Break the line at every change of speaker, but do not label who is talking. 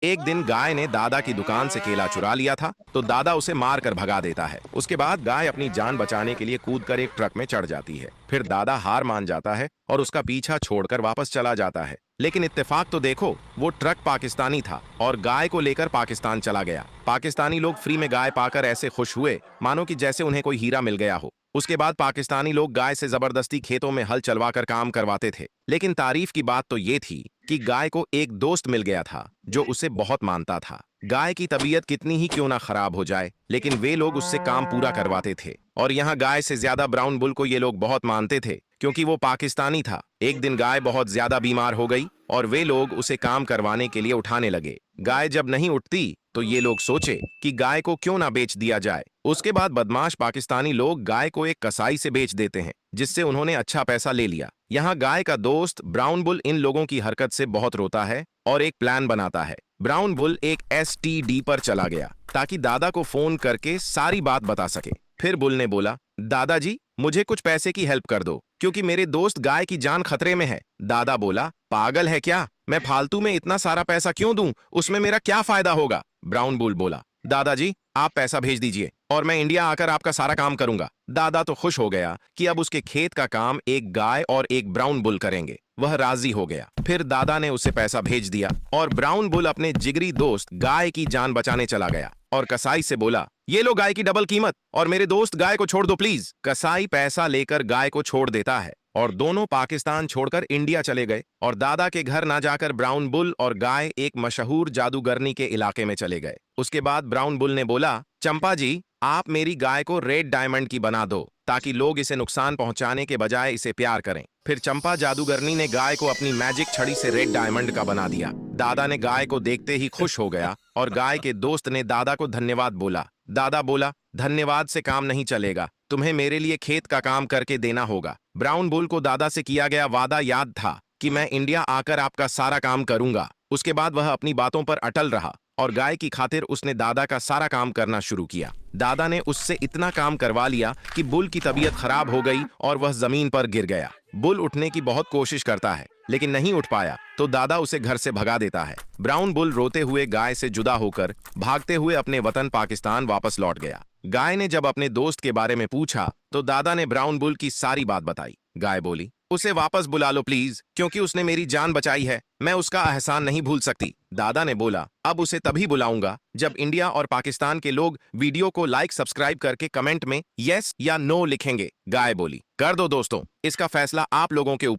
एक दिन गाय ने दादा की दुकान से केला चुरा लिया था, तो दादा उसे मार कर भगा देता है। उसके बाद गाय अपनी जान बचाने के लिए कूदकर एक ट्रक में चढ़ जाती है। फिर दादा हार मान जाता है और उसका पीछा छोड़कर वापस चला जाता है। लेकिन इत्तेफाक तो देखो, वो ट्रक पाकिस्तानी था और गाय को लेकर पाकिस्तान चला गया। पाकिस्तानी लोग फ्री में गाय पाकर ऐसे खुश हुए मानो कि जैसे उन्हें कोई हीरा मिल गया हो। उसके बाद पाकिस्तानी लोग गाय से जबरदस्ती खेतों में हल चलवाकर काम करवाते थे। लेकिन तारीफ की बात तो ये थी कि गाय को एक दोस्त मिल गया था जो उसे बहुत मानता था। गाय की तबीयत कितनी ही क्यों ना खराब हो जाए, लेकिन वे लोग उससे काम पूरा करवाते थे। और यहाँ गाय से ज्यादा ब्राउन बुल को ये लोग बहुत मानते थे, क्योंकि वो पाकिस्तानी था। एक दिन गाय बहुत ज्यादा बीमार हो गई और वे लोग उसे काम करवाने के लिए उठाने लगे। गाय जब नहीं उठती तो ये लोग सोचे कि गाय को क्यों ना बेच दिया जाए। उसके बाद बदमाश पाकिस्तानी लोग गाय को एक कसाई से बेच देते हैं, जिससे उन्होंने अच्छा पैसा ले लिया। यहाँ गाय का दोस्त ब्राउन बुल इन लोगों की हरकत से बहुत रोता है और एक प्लान बनाता है। ब्राउन बुल एक एसटीडी पर चला गया ताकि दादा को फोन करके सारी बात बता सके। फिर बुल ने बोला, दादाजी मुझे कुछ पैसे की हेल्प कर दो, क्योंकि मेरे दोस्त गाय की जान खतरे में है। दादा बोला, पागल है क्या, मैं फालतू में इतना सारा पैसा क्यों दूं, उसमें मेरा क्या फायदा होगा। ब्राउन बुल बोला, दादाजी आप पैसा भेज दीजिए और मैं इंडिया आकर आपका सारा काम करूंगा। दादा तो खुश हो गया कि अब उसके खेत का काम एक गाय और एक ब्राउन बुल करेंगे। वह राजी हो गया। फिर दादा ने उसे पैसा भेज दिया और ब्राउन बुल अपने जिगरी दोस्त गाय की जान बचाने चला गया और कसाई से बोला, ये लो गाय की डबल कीमत और मेरे दोस्त गाय को छोड़ दो प्लीज। कसाई पैसा लेकर गाय को छोड़ देता है और दोनों पाकिस्तान छोड़कर इंडिया चले गए और दादा के घर ना जाकर ब्राउन बुल और गाय एक मशहूर जादूगरनी के इलाके में चले गए। उसके बाद ब्राउन बुल ने बोला, चंपा जी आप मेरी गाय को रेड डायमंड की बना दो ताकि लोग इसे नुकसान पहुंचाने के बजाय इसे प्यार करें। फिर चंपा जादूगरनी ने गाय को अपनी मैजिक छड़ी से रेड डायमंड का बना दिया। दादा ने गाय को देखते ही खुश हो गया और गाय के दोस्त ने दादा को धन्यवाद बोला। दादा बोला, धन्यवाद से काम नहीं चलेगा, तुम्हें मेरे लिए खेत का काम करके देना होगा। ब्राउन बुल को दादा से किया गया वादा याद था कि मैं इंडिया आकर आपका सारा काम करूंगा। उसके बाद वह अपनी बातों पर अटल रहा और गाय की खातिर उसने दादा का सारा काम करना शुरू किया। दादा ने उससे इतना काम करवा लिया कि बुल की तबीयत खराब हो गई और वह जमीन पर गिर गया। बुल उठने की बहुत कोशिश करता है लेकिन नहीं उठ पाया तो दादा उसे घर से भगा देता है। ब्राउन बुल रोते हुए गाय से जुदा होकर भागते हुए अपने वतन पाकिस्तान वापस लौट गया। गाय ने जब अपने दोस्त के बारे में पूछा तो दादा ने ब्राउन बुल की सारी बात बताई। गाय बोली, उसे वापस बुला लो प्लीज, क्योंकि उसने मेरी जान बचाई है, मैं उसका एहसान नहीं भूल सकती। दादा ने बोला, अब उसे तभी बुलाऊंगा जब इंडिया और पाकिस्तान के लोग वीडियो को लाइक सब्सक्राइब करके कमेंट में यस या नो लिखेंगे। गाय बोली, कर दो दोस्तों, इसका फैसला आप लोगों के ऊपर